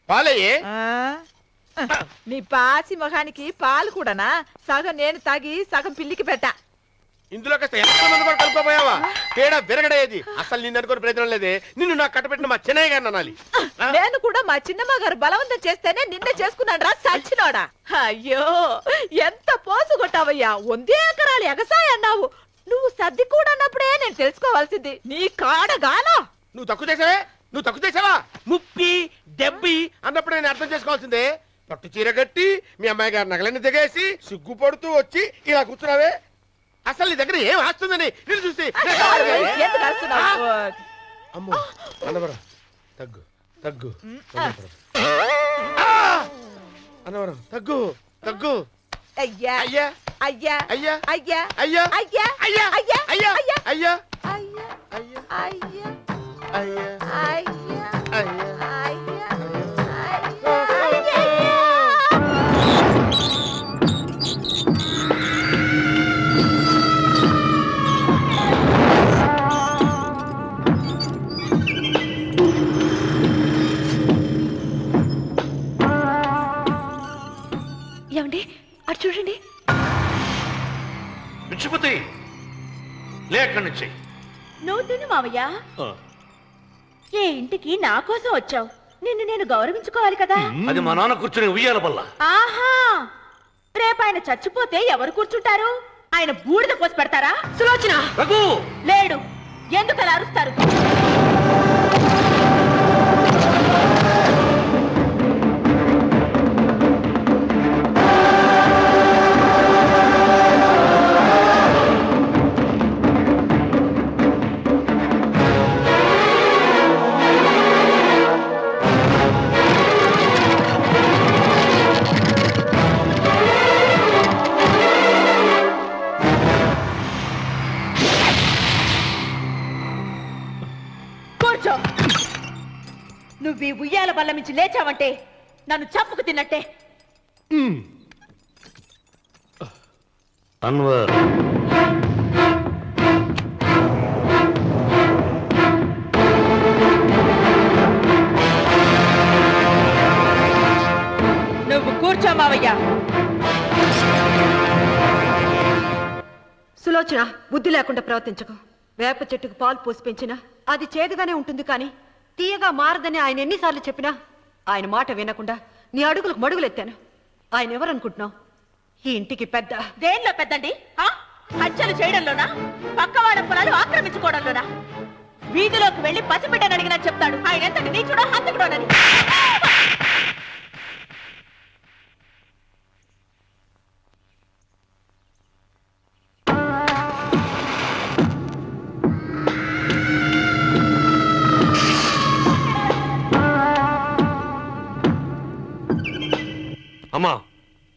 పాలయ్యే. నీ పాసి మొహానికి పాలు కూడానా? సగం నేను తాగి సగం పిల్లికి పెట్టా. ఇందులో కాస్త ఎంతమంది కూడా కలుపుకోపోయావా? తేడా విరగడేది. అసలు నిన్ను అనుకుని ప్రయత్నం లేదే. నిన్ను నాకు కట్టబెట్టిన మా చిన్నయ్య గారిని అనాలి. నేను కూడా మా చిన్నమ్మ గారు బలవంతం చేస్తేనే నిన్నే చేసుకున్నాడు రా సచ్చినోడా. అయ్యో ఎంత పోసు కొట్టావయ్యా. 100 ఎకరాలు ఎగసాయ అన్నావు. నువ్వు సర్ది కూడా అన్నప్పుడే నేను తెలుసుకోవాల్సింది. నీ కాడగానా? నువ్వు తక్కువ చేసావా? ముప్పి దెబ్బి అన్నప్పుడు నేను అర్థం చేసుకోవాల్సిందే. పట్టు చీర కట్టి మీ అమ్మాయి గారి నగలన్నీ దిగేసి సిగ్గుపడుతూ వచ్చి ఇలా కూర్చున్నావే. అసలు నీ దగ్గర ఏం వస్తుందని నేను చూసి అమ్మో అన్నవరం తగ్గు తగ్గు అన్నవరం తగ్గు తగ్గు. అయ్యా అయ్యా అయ్యా అయ్యా అయ్యా అయ్యా అయ్యా అయ్యా అయ్యా అయ్యా అయ్యా అయ్యా అయ్యా అయ్యా అయ్యా అయ్యా అయ్యా అయ్యా అయ్యా ఏమండి అటు చూడండి. పిచ్చిపోతే లే అక్కడి నుంచి. నువ్వు తిను మావయ్య. ఏ ఇంటికి నా కోసం వచ్చావు, నిన్ను నేను గౌరవించుకోవాలి కదా. అది మా నాన్న కూర్చుని ఉయ్యాల వల్ల. ఆహా, రేపు ఆయన చచ్చిపోతే ఎవరు కూర్చుంటారు? ఆయన బూడిద పోసి పెడతారా? సులోచన రఘు లేడు. ఎందుకు అలా అరుస్తారు? నువ్వు ఈ ఉయ్యాల బల్ల నుంచి లేచావంటే నన్ను చంపుకు తిన్నట్టే. అన్వర్ నువ్వు కూర్చో మావయ్య. సులోచన, బుద్ధి లేకుండా ప్రవర్తించకు. వేప చెట్టుకు పాలు పోసి పెంచినా అది చేదుగానే ఉంటుంది, కానీ తీయగా మారదని ఆయన ఎన్నిసార్లు చెప్పినా ఆయన మాట వినకుండా నీ అడుగులకు మడుగులెత్తాను. ఆయన ఎవరనుకుంటున్నావు? ఈ ఇంటికి పెద్ద. దేనిలో పెద్దండి? హత్యలు చేయడంలోనా? పక్కవాడ పొలాలు ఆక్రమించుకోవడంలోనా? వీధిలోకి వెళ్లి పసిబిడ్డని అడిగినా చెప్తాడు ఆయన ఎంతటి నీచుడో హంతకుడోనని. అమ్మా,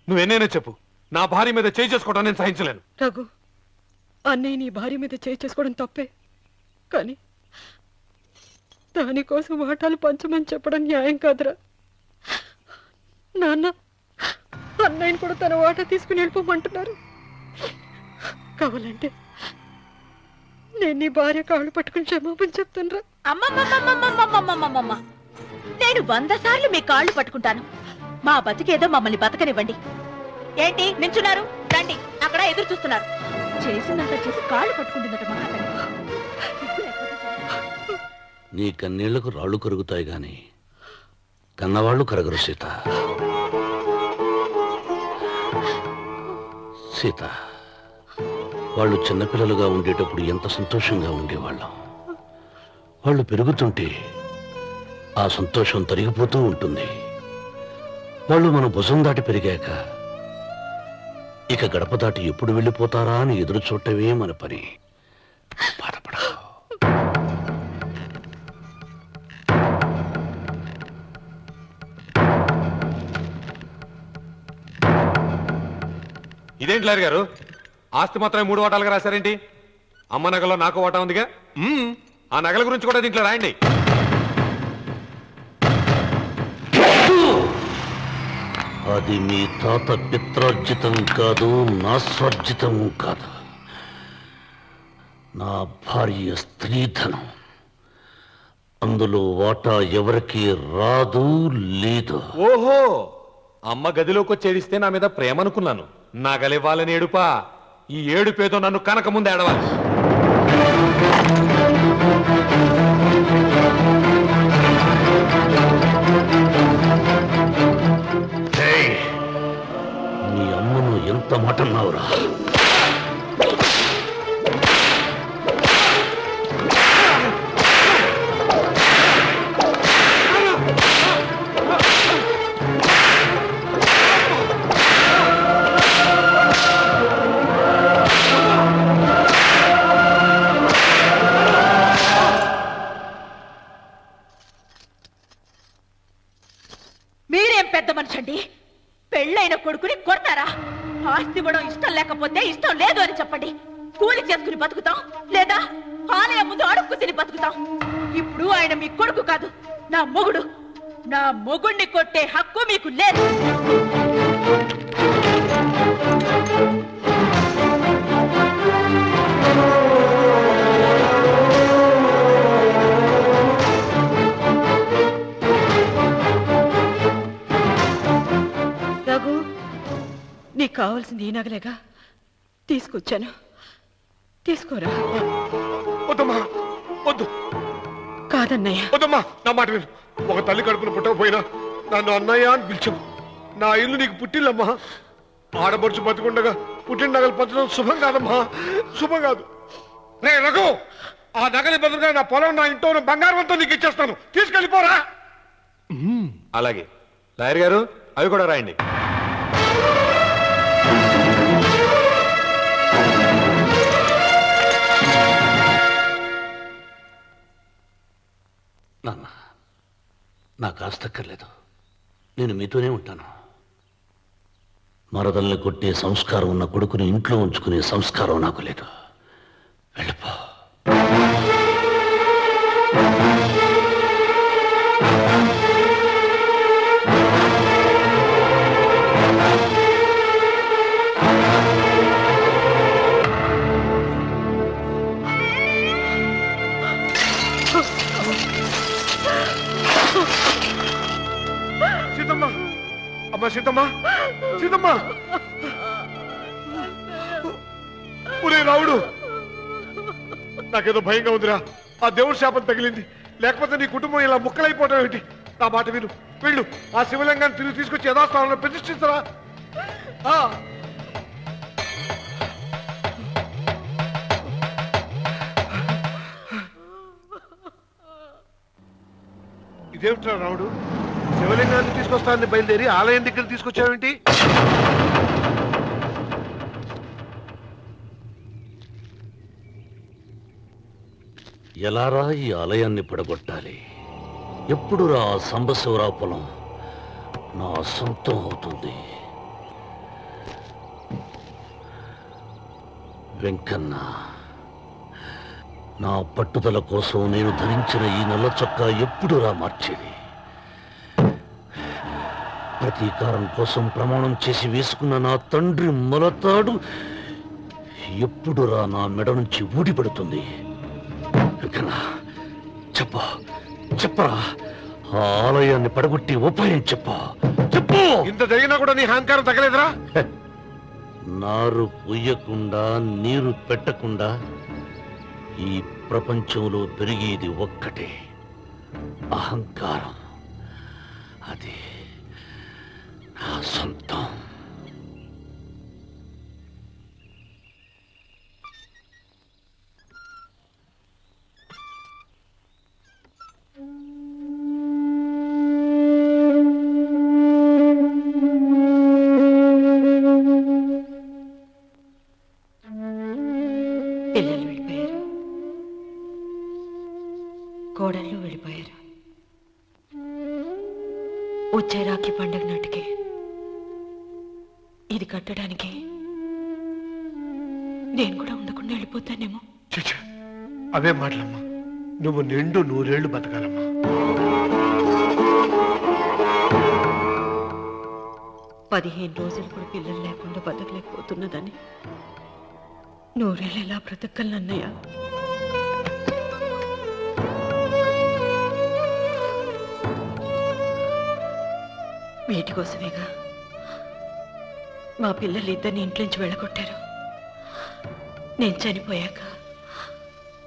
నువ్వెన్నైనా చెప్పు, నా భార్య మీద చేయి చేసుకోవడం నేను సహించలేను. రఘు, అన్నయ్య నీ భార్య మీద చేయి చేసుకోవడం తప్పే, కానీ దానికోసం వాటాలు పంచమని చెప్పడం న్యాయం కాదురా. నాన్న అన్నయ్యని కూడా తన వాటా తీసుకుని వెళ్ళిపోమంటున్నారు. కావాలంటే నేను నీ భార్య కాళ్ళు పట్టుకుని క్షమాపణ చెప్తానురా. అమ్మమ్మమ్మమ్మమ్మమ్మమ్మమ్మమ్మ, నేను 100 సార్లు మీ కాళ్ళు పట్టుకుంటాను. మా బతికేదో మమ్మల్ని బతకనివ్వండి. ఏంటి నించున్నారు? రండి, అక్కడ ఎదురు చూస్తున్నారు. చేసినంత చేసి కాళ్ళు పట్టుకుంటుందట మహాతల్లి. నీ కన్నీళ్లకు రాళ్ళు కరుగుతాయి గాని కన్నవాళ్లు కరగరు సీత. సీత, వాళ్ళు చిన్నపిల్లలుగా ఉండేటప్పుడు ఎంత సంతోషంగా ఉండేవాళ్ళం. వాళ్ళు పెరుగుతుంటే ఆ సంతోషం తరిగిపోతూ ఉంటుంది. వాళ్ళు మన భుజం దాటి పెరిగాక ఇక గడప దాటి ఎప్పుడు వెళ్ళిపోతారా అని ఎదురు చూడటమే మన పని. బాధపడ. ఇదేంటి లారి గారు, ఆస్తి మాత్రమే 3 వాటాలుగా రాశారేంటి? అమ్మ నగలో నాకు వాటా ఉందిగా. ఆ నగల గురించి కూడా దీంట్లో రాయండి. అది మీ తాత పిత్రార్జితం కాదు, నా స్వర్జితం కాదు. నా భార్య స్త్రీధనం. అందులో వాటా ఎవరికి రాదు లేదు. ఓహో, అమ్మ గదిలోకి వచ్చి ఏడిస్తే నా మీద ప్రేమ అనుకున్నాను. నగలివ్వాలని ఏడుపా. ఈ ఏడుపేదో నన్ను కనక ముందు ఏడవాలి. ఏయ్, నీ అమ్మను ఎంత మాట అన్నావురా? మీరేం పెద్ద మనిషి అండి? పెళ్ళైన కొడుకుని కొడతారా? ఆస్తి ఇవ్వడం ఇష్టం లేకపోతే ఇష్టం లేదు అని చెప్పండి. కూలి చేసుకుని బతుకుతాం, లేదా ఆలయం ముందు అడుక్కు తిని బతుకుతాం. ఇప్పుడు ఆయన మీ కొడుకు కాదు, నా మొగుడు. నా మొగుణ్ణి కొట్టే హక్కు మీకు లేదు. రఘు, నీకు కావాల్సింది ఈ నగలేగా, తీసుకొచ్చాను. తీసుకోరా. వద్దమ్మా, వద్దు. కాదన్నయ్య. వద్దమ్మా, నా మాట విను. ఒక తల్లి కడుపును పుట్టకపోయినా నన్ను అన్నయ్య అని పిలిచావు. నా ఇల్లు నీకు పుట్టిల్లమ్మా. ఆడబడుచు బతుకుండగా పుట్టిన నగలు పంచడం శుభం కాదమ్మా, శుభం కాదు. రే రఘు, ఆ నగలి బదులుగా నా పొలం, నా ఇంట్లో ఉన్న బంగారంతో నీకు ఇచ్చేస్తాను. తీసుకెళ్ళిపోరా. అలాగే లాయర్ గారు, అవి కూడా రాయండి. నాన్న, నాకు ఆస్తక్కర్లేదు. నేను మీతోనే ఉంటాను. మరదల్ని కొట్టే సంస్కారం ఉన్న కొడుకుని ఇంట్లో ఉంచుకునే సంస్కారం నాకు లేదు. వెళ్ళిపో. సీతమ్మ, అమ్మ సీతమ్మ, సీతమ్మ. ఒరే రావుడు, నాకేదో భయంగా ఉందిరా. ఆ దేవుడి శాపం తగిలింది. లేకపోతే నీ కుటుంబం ఇలా ముక్కలైపోవటం ఏంటి? నా మాట విను, వెళ్ళు. ఆ శివలింగాన్ని తిరిగి తీసుకొచ్చి యథాస్థానంలో ప్రతిష్ఠించరా. ఇదేమిట్రా రావుడు, శివలింగాన్ని తీసుకొస్తానని బయలుదేరి ఆలయం దగ్గర తీసుకొచ్చావేంటి? ఎలారా ఈ ఆలయాన్ని పడగొట్టాలి? ఎప్పుడురా ఆ సంబశివరావు పొలం నా సొంతం అవుతుంది? వెంకన్న, నా పట్టుదల కోసం నేను ధరించిన ఈ నల్ల చొక్కా ఎప్పుడురా మార్చేది? ప్రతీకారం కోసం ప్రమాణం చేసి వేసుకున్న నా తండ్రి మొలతాడు ఎప్పుడురా నా మెడ నుంచి ఊడిపడుతుంది? వెంకన్న, చెప్పరా, ఆ ఆలయాన్ని పడగొట్టి ఉపాయం చెప్పు. ఇంత జరిగినా కూడా నీ అహంకారం తగ్గలేదురా? నారు పొయ్యకుండా నీరు పెట్టకుండా ఈ ప్రపంచంలో పెరిగేది ఒక్కటే, అహంకారం. అది నా సొంతం. పిల్లలు వెళ్ళిపోయారు, కోడళ్ళు వెళ్ళిపోయారు. వచ్చే రాఖీ పండుగ నాటికి ఇది కట్టడానికి నేను కూడా ఉండకుండా వెళ్ళిపోతానేమో. చచ్చా, అవే మాటలమ్మా. నువ్వు నిండు 100 ఏళ్ళు బతకాలమ్మా. పదిహేను రోజులు కూడా పిల్లలు లేకుండా బతకలేకపోతున్నదని 100 ఏళ్ళు ఎలా బ్రతకగలను అన్నయ్య? వీటి కోసమేగా మా పిల్లలు ఇద్దరిని ఇంట్లోంచి వెళ్ళగొట్టారు. నేను చనిపోయాక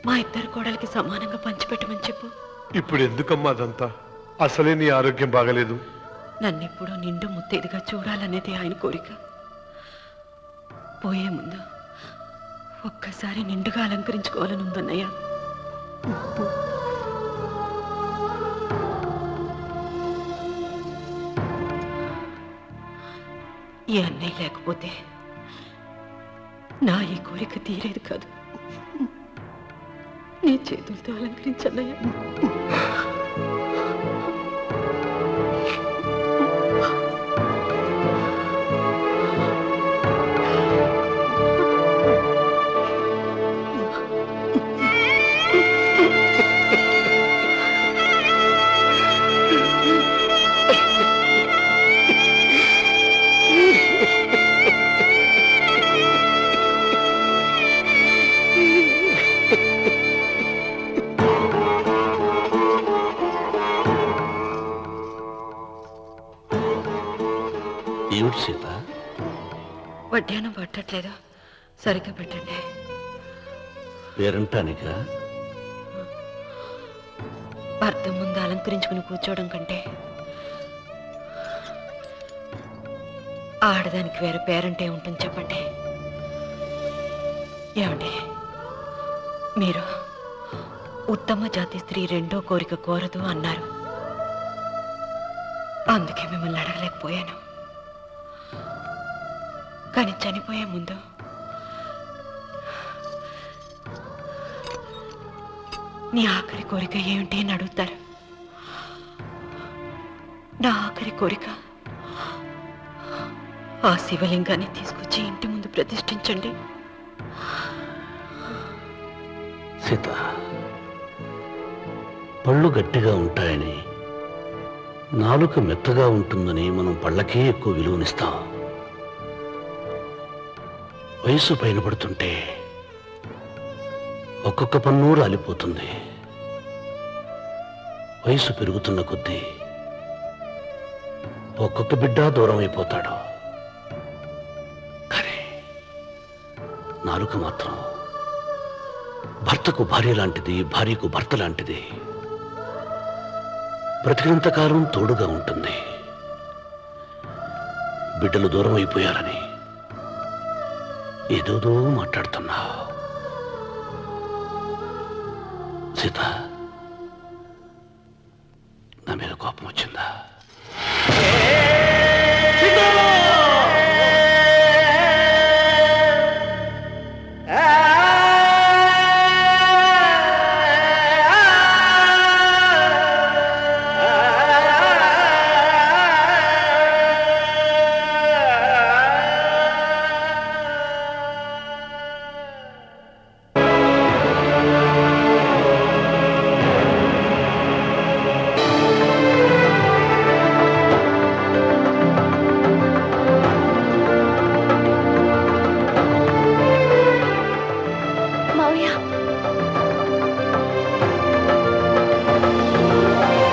మా ఇద్దరు కోడలికి సమానంగా పంచిపెట్టమని చెప్పు. ఇప్పుడు ఎందుకమ్మా అదంతా? అసలే నీ ఆరోగ్యం బాగలేదు. నన్నెప్పుడూ నిండు ముత్తైదుగా చూడాలనేది ఆయన కోరిక. పోయే ముందు ఒక్కసారి నిండుగా అలంకరించుకోవాలని ఉందన్నయ్య. ఈ అన్నయ్య లేకపోతే నా ఈ కోరిక తీరేది కాదు. నీ చేతులతో అలంకరించన్నయ్య. ఏమిటి సీత? వడ్డానం పట్టట్లేదు, సరిగ్గా పెట్టండి. పేరంటానికా? భర్త ముందు అలంకరించుకుని కూర్చోవడం కంటే ఆడదానికి వేరే పేరంటే ఉంటుంది చెప్పండి. ఏమండి, మీరు ఉత్తమ జాతి స్త్రీ రెండో కోరిక కోరదు అన్నారు. అందుకే మిమ్మల్ని అడగలేకపోయాను. కానీ చనిపోయే ముందు నీ ఆఖరి కోరిక ఏమిటి అని అడుగుతారు. నా ఆఖరి కోరిక ఆ శివలింగాన్ని తీసుకొచ్చి ఇంటి ముందు ప్రతిష్ఠించండి. సీత, పళ్ళు గట్టిగా ఉంటాయని, నాలుక మెత్తగా ఉంటుందని మనం పళ్ళకే ఎక్కువ విలువనిస్తాం. వయసు పైన పడుతుంటే ఒక్కొక్క పన్ను రాలిపోతుంది. వయసు పెరుగుతున్న కొద్దీ ఒక్కొక్క బిడ్డ దూరం అయిపోతాడు. కానీ నాలుక మాత్రం భర్తకు భార్య లాంటిది, భార్యకు భర్త లాంటిది. బ్రతికినంతకాలం తోడుగా ఉంటుంది. బిడ్డలు దూరం అయిపోయారని ఏదోదో మాట్లాడుతున్నావు సీత.